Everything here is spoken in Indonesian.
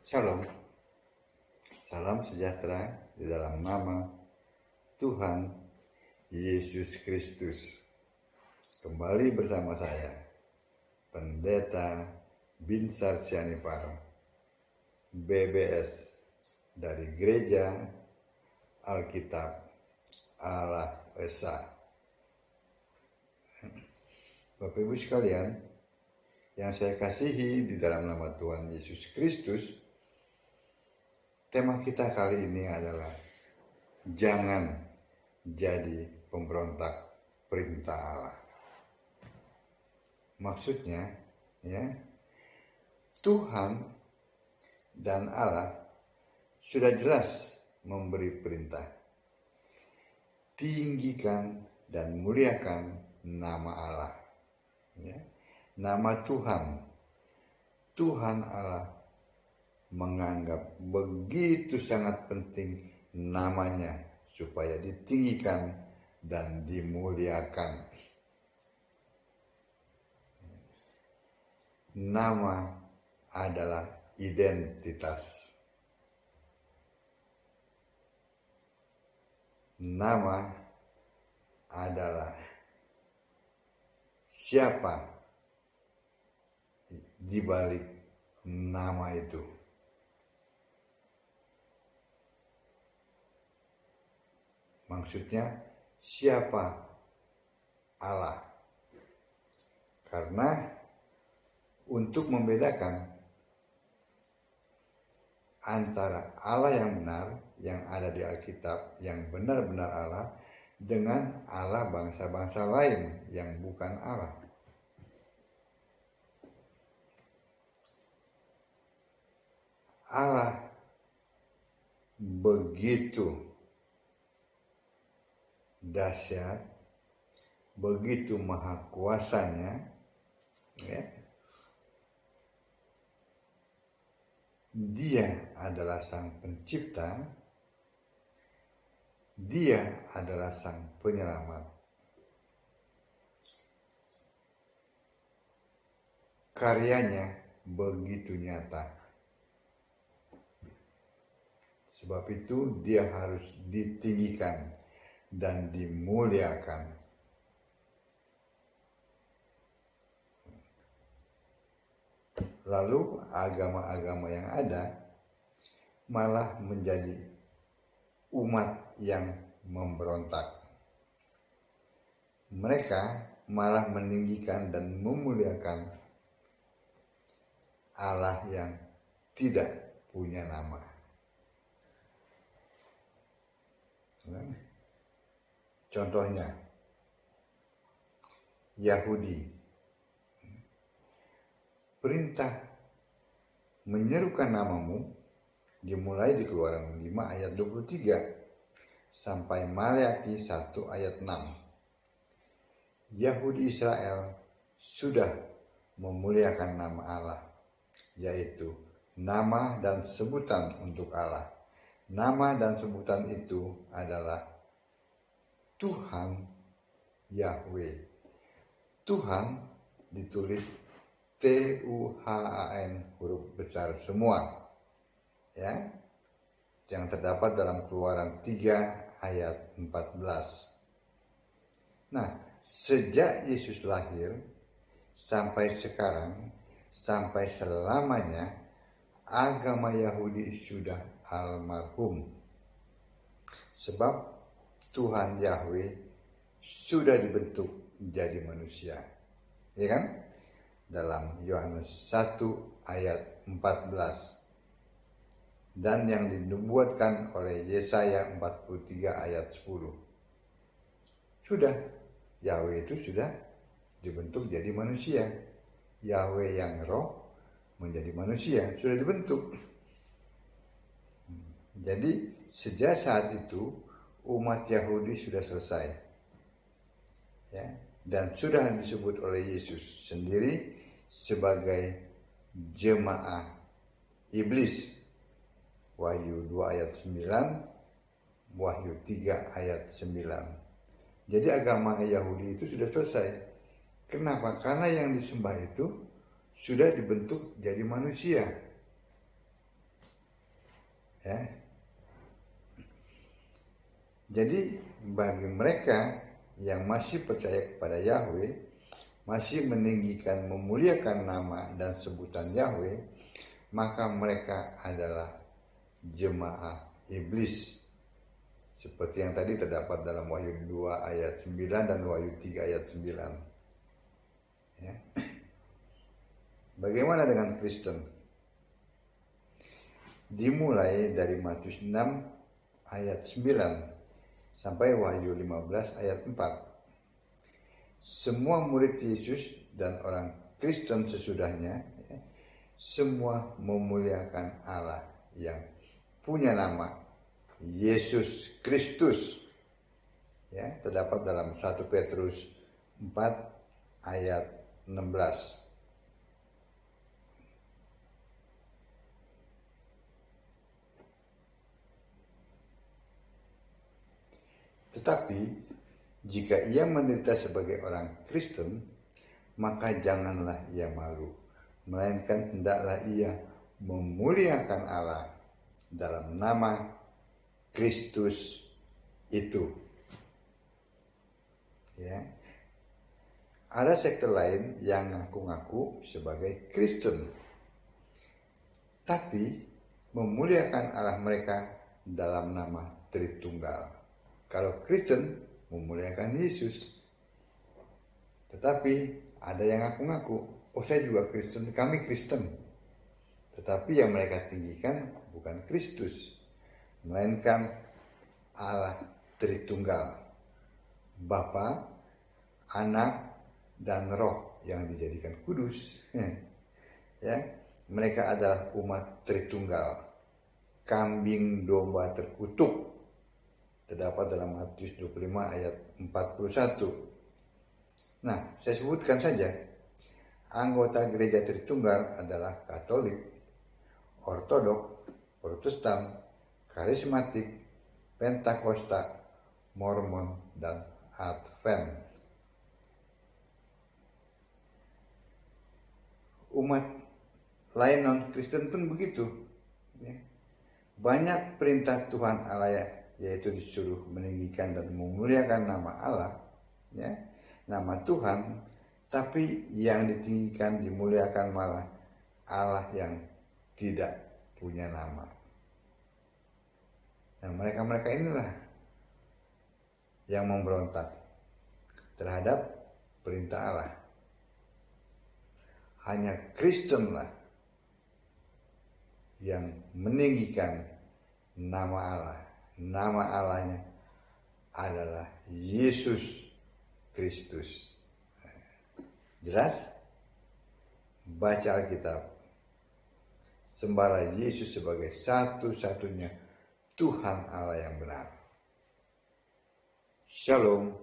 Shalom, salam sejahtera di dalam nama Tuhan Yesus Kristus. Kembali bersama saya, Pendeta Binsar Sianipar, BBS dari Gereja Alkitab Allah Esa. Bapak Ibu sekalian, yang saya kasihi di dalam nama Tuhan Yesus Kristus, tema kita kali ini adalah jangan jadi pemberontak perintah Allah. Maksudnya, Tuhan dan Allah sudah jelas memberi perintah. Tinggikan dan muliakan nama Allah. Nama Tuhan. Tuhan Allah menganggap begitu sangat penting namanya supaya ditinggikan dan dimuliakan. Nama adalah identitas. Nama adalah siapa di balik nama itu. Maksudnya siapa Allah? Karena untuk membedakan antara Allah yang benar, yang ada di Alkitab, yang benar-benar Allah, dengan Allah bangsa-bangsa lain yang bukan Allah. Allah begitu dahsyat, begitu maha kuasanya, Dia adalah sang pencipta, Dia adalah sang penyelamat. Karyanya begitu nyata. Sebab itu dia harus ditinggikan dan dimuliakan. Lalu agama-agama yang ada malah menjadi umat yang memberontak. Mereka malah meninggikan dan memuliakan Allah yang tidak punya nama. Contohnya, Yahudi. Perintah menyerukan namamu dimulai di Keluaran 5 ayat 23 sampai Maleakhi 1 ayat 6. Yahudi Israel sudah memuliakan nama Allah, yaitu nama dan sebutan untuk Allah. Nama dan sebutan itu adalah Tuhan Yahweh. Tuhan ditulis Tuhan huruf besar semua, yang terdapat dalam Keluaran 3 ayat 14. Nah, sejak Yesus lahir sampai sekarang, sampai selamanya, agama Yahudi sudah almarhum. Sebab Tuhan Yahweh sudah dibentuk jadi manusia. Ya kan? Dalam Yohanes 1 ayat 14. Dan yang dinubuatkan oleh Yesaya 43 ayat 10. Sudah, Yahweh itu sudah dibentuk jadi manusia. Yahweh yang roh menjadi manusia, sudah dibentuk. Jadi sejak saat itu umat Yahudi sudah selesai, dan sudah disebut oleh Yesus sendiri sebagai jemaah iblis. Wahyu 2 ayat 9, Wahyu 3 ayat 9. Jadi agama Yahudi itu sudah selesai. Kenapa? Karena yang disembah itu sudah dibentuk jadi manusia. Ya. Jadi bagi mereka yang masih percaya kepada Yahweh, masih meninggikan, memuliakan nama dan sebutan Yahweh, maka mereka adalah jemaah iblis. Seperti yang tadi terdapat dalam Wahyu 2 ayat 9 dan Wahyu 3 ayat 9. Ya. Bagaimana dengan Kristen? Dimulai dari Matius 6 ayat 9 sampai Wahyu 15 ayat 4. Semua murid Yesus dan orang Kristen sesudahnya, ya, semua memuliakan Allah yang punya nama Yesus Kristus. Ya, terdapat dalam 1 Petrus 4 ayat 16. Tetapi jika ia menderita sebagai orang Kristen, maka janganlah ia malu, melainkan hendaklah ia memuliakan Allah dalam nama Kristus itu. Ya. Ada sekte lain yang ngaku-ngaku sebagai Kristen, tapi memuliakan Allah mereka dalam nama Tritunggal. Kalau Kristen memuliakan Yesus, tetapi ada yang ngaku-ngaku, oh saya juga Kristen, kami Kristen. Tetapi yang mereka tinggikan bukan Kristus, melainkan Allah Tritunggal, Bapa, Anak, dan Roh yang dijadikan kudus. Ya, mereka adalah umat Tritunggal, kambing domba terkutuk. Terdapat dalam Matius 25 ayat 41. Nah, saya sebutkan saja. Anggota gereja Tritunggal adalah Katolik, Ortodok, Protestan, Karismatik, Pentakosta, Mormon, dan Advent. Umat lain non-Kristen pun begitu. Banyak perintah Tuhan Allah, yaitu disuruh meninggikan dan memuliakan nama Allah, ya, nama Tuhan, tapi yang ditinggikan, dimuliakan malah Allah yang tidak punya nama. Dan mereka-mereka inilah yang memberontak terhadap perintah Allah. Hanya Kristenlah yang meninggikan nama Allah. Nama Allahnya adalah Yesus Kristus. Jelas? Baca Alkitab. Sembahlah Yesus sebagai satu-satunya Tuhan Allah yang benar. Shalom.